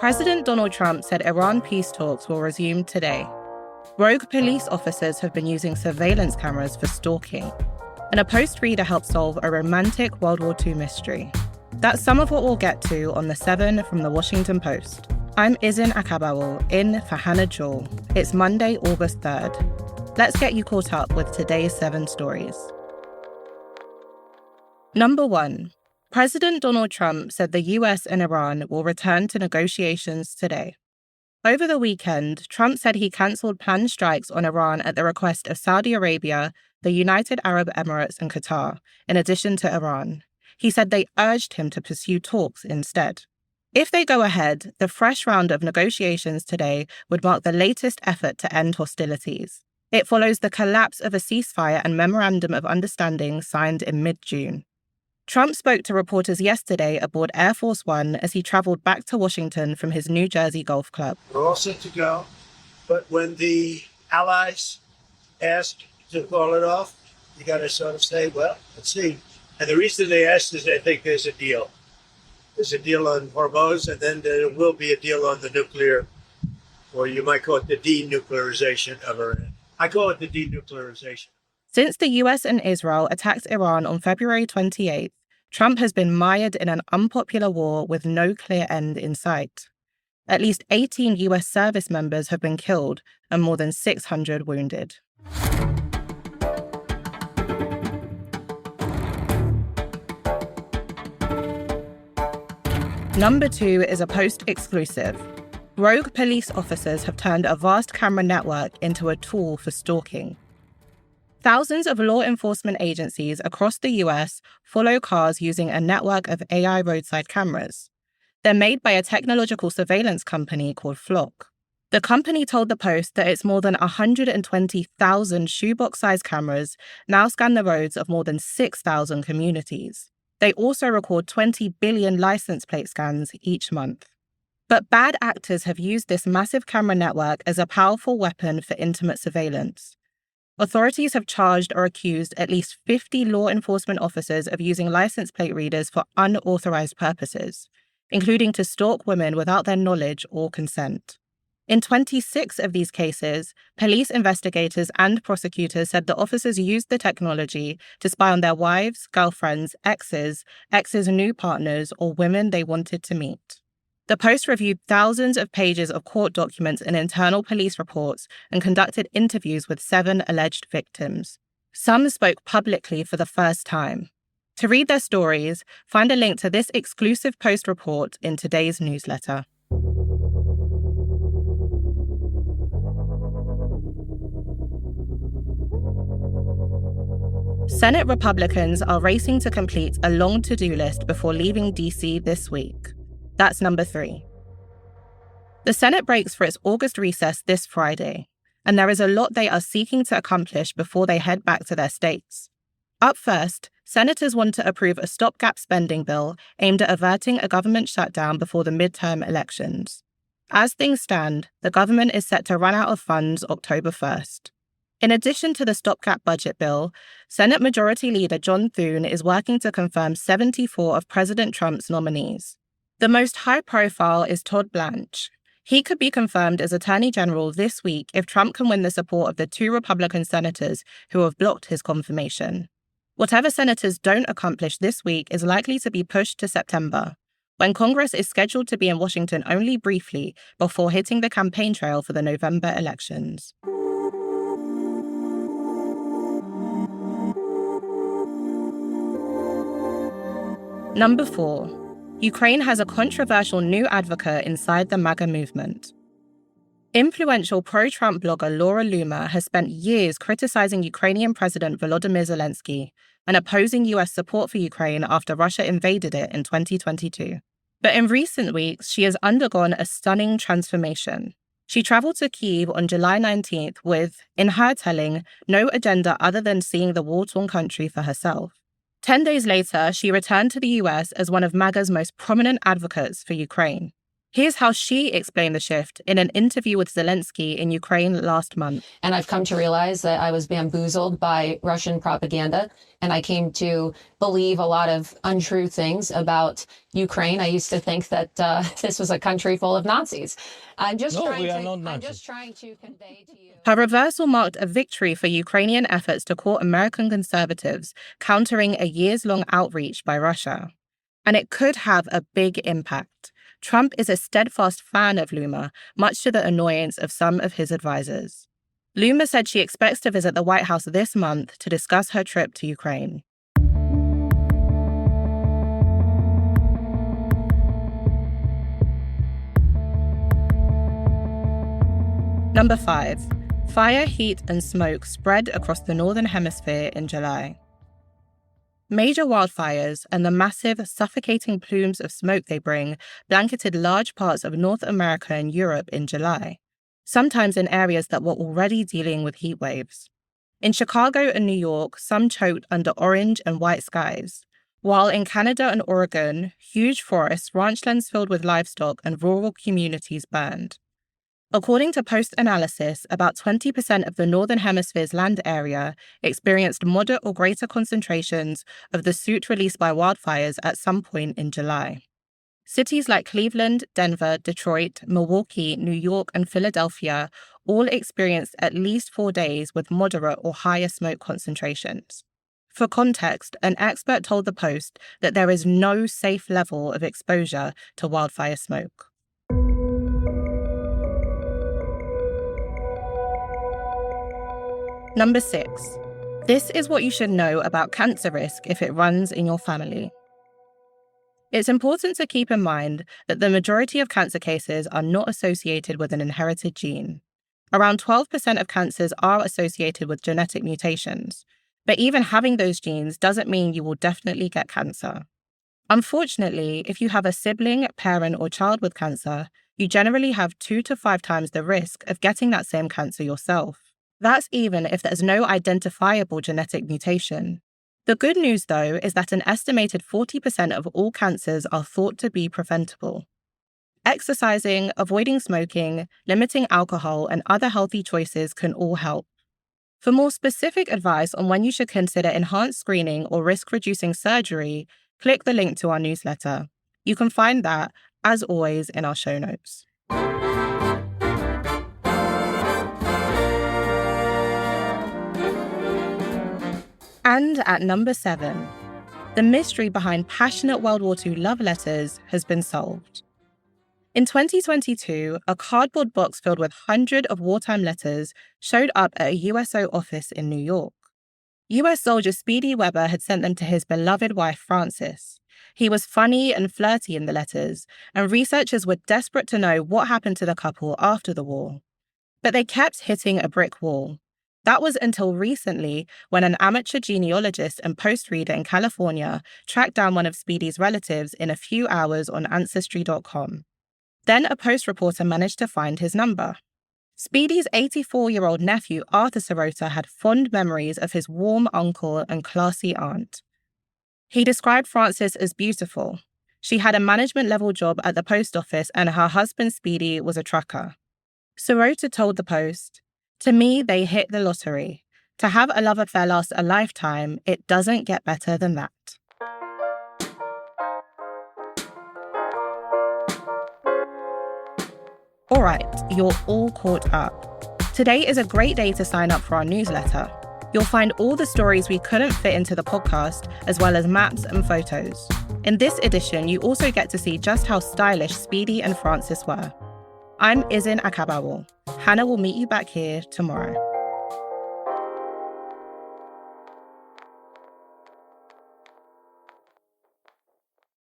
President Donald Trump said Iran peace talks will resume today. Rogue police officers have been using surveillance cameras for stalking. And a Post reader helped solve a romantic World War II mystery. That's some of what we'll get to on The 7 from The Washington Post. I'm Izin Akabawal, in for Hannah Jewell. It's Monday, August 3rd. Let's get you caught up with today's 7 stories. Number 1. President Donald Trump said the US and Iran will return to negotiations today. Over the weekend, Trump said he cancelled planned strikes on Iran at the request of Saudi Arabia, the United Arab Emirates, and Qatar, in addition to Iran. He said they urged him to pursue talks instead. If they go ahead, the fresh round of negotiations today would mark the latest effort to end hostilities. It follows the collapse of a ceasefire and memorandum of understanding signed in mid-June. Trump spoke to reporters yesterday aboard Air Force One as he traveled back to Washington from his New Jersey golf club. We're all set to go, but when the allies ask to call it off, you got to sort of say, well, let's see. And the reason they asked is they think there's a deal. There's a deal on Hormuz, and then there will be a deal on the nuclear, or you might call it the denuclearization of Iran. I call it the denuclearization. Since the US and Israel attacked Iran on February 28th, Trump has been mired in an unpopular war with no clear end in sight. At least 18 US service members have been killed and more than 600 wounded. Number 2 is a Post exclusive. Rogue police officers have turned a vast camera network into a tool for stalking. Thousands of law enforcement agencies across the US follow cars using a network of AI roadside cameras. They're made by a technological surveillance company called Flock. The company told the Post that its more than 120,000 shoebox-sized cameras now scan the roads of more than 6,000 communities. They also record 20 billion license plate scans each month. But bad actors have used this massive camera network as a powerful weapon for intimate surveillance. Authorities have charged or accused at least 50 law enforcement officers of using license plate readers for unauthorized purposes, including to stalk women without their knowledge or consent. In 26 of these cases, police investigators and prosecutors said the officers used the technology to spy on their wives, girlfriends, exes' new partners, or women they wanted to meet. The Post reviewed thousands of pages of court documents and internal police reports and conducted interviews with 7 alleged victims. Some spoke publicly for the first time. To read their stories, find a link to this exclusive Post report in today's newsletter. Senate Republicans are racing to complete a long to-do list before leaving DC this week. That's number 3. The Senate breaks for its August recess this Friday, and there is a lot they are seeking to accomplish before they head back to their states. Up first, senators want to approve a stopgap spending bill aimed at averting a government shutdown before the midterm elections. As things stand, the government is set to run out of funds October 1st. In addition to the stopgap budget bill, Senate Majority Leader John Thune is working to confirm 74 of President Trump's nominees. The most high-profile is Todd Blanche. He could be confirmed as Attorney General this week if Trump can win the support of the 2 Republican senators who have blocked his confirmation. Whatever senators don't accomplish this week is likely to be pushed to September, when Congress is scheduled to be in Washington only briefly before hitting the campaign trail for the November elections. Number 4. Ukraine has a controversial new advocate inside the MAGA movement. Influential pro-Trump blogger Laura Loomer has spent years criticizing Ukrainian President Volodymyr Zelensky and opposing US support for Ukraine after Russia invaded it in 2022. But in recent weeks, she has undergone a stunning transformation. She traveled to Kyiv on July 19th with, in her telling, no agenda other than seeing the war-torn country for herself. 10 days later, she returned to the US as one of MAGA's most prominent advocates for Ukraine. Here's how she explained the shift in an interview with Zelensky in Ukraine last month. And I've come to realize that I was bamboozled by Russian propaganda, and I came to believe a lot of untrue things about Ukraine. I used to think that this was a country full of Nazis. I'm just trying to convey to you. Her reversal marked a victory for Ukrainian efforts to court American conservatives, countering a years-long outreach by Russia. And it could have a big impact. Trump is a steadfast fan of Loomer, much to the annoyance of some of his advisors. Loomer said she expects to visit the White House this month to discuss her trip to Ukraine. Number 5. Fire, heat, and smoke spread across the Northern Hemisphere in July. Major wildfires and the massive, suffocating plumes of smoke they bring blanketed large parts of North America and Europe in July, sometimes in areas that were already dealing with heat waves. In Chicago and New York, some choked under orange and white skies, while in Canada and Oregon, huge forests, ranchlands filled with livestock, and rural communities burned. According to Post analysis, about 20% of the Northern Hemisphere's land area experienced moderate or greater concentrations of the soot released by wildfires at some point in July. Cities like Cleveland, Denver, Detroit, Milwaukee, New York, and Philadelphia all experienced at least 4 days with moderate or higher smoke concentrations. For context, an expert told the Post that there is no safe level of exposure to wildfire smoke. Number 6. This is what you should know about cancer risk if it runs in your family. It's important to keep in mind that the majority of cancer cases are not associated with an inherited gene. Around 12% of cancers are associated with genetic mutations, but even having those genes doesn't mean you will definitely get cancer. Unfortunately, if you have a sibling, parent, or child with cancer, you generally have 2 to 5 times the risk of getting that same cancer yourself. That's even if there's no identifiable genetic mutation. The good news, though, is that an estimated 40% of all cancers are thought to be preventable. Exercising, avoiding smoking, limiting alcohol, and other healthy choices can all help. For more specific advice on when you should consider enhanced screening or risk-reducing surgery, click the link to our newsletter. You can find that, as always, in our show notes. And at number 7, the mystery behind passionate World War II love letters has been solved. In 2022, a cardboard box filled with hundreds of wartime letters showed up at a USO office in New York. US soldier Speedy Weber had sent them to his beloved wife, Frances. He was funny and flirty in the letters, and researchers were desperate to know what happened to the couple after the war. But they kept hitting a brick wall. That was until recently, when an amateur genealogist and post reader in California tracked down one of Speedy's relatives in a few hours on Ancestry.com. Then a Post reporter managed to find his number. Speedy's 84-year-old nephew, Arthur Sirota, had fond memories of his warm uncle and classy aunt. He described Frances as beautiful. She had a management-level job at the post office, and her husband, Speedy, was a trucker. Sirota told the Post, "To me, they hit the lottery. To have a love affair last a lifetime, it doesn't get better than that." All right, you're all caught up. Today is a great day to sign up for our newsletter. You'll find all the stories we couldn't fit into the podcast, as well as maps and photos. In this edition, you also get to see just how stylish Speedy and Frances were. I'm Izin Akabawo. Hannah will meet you back here tomorrow.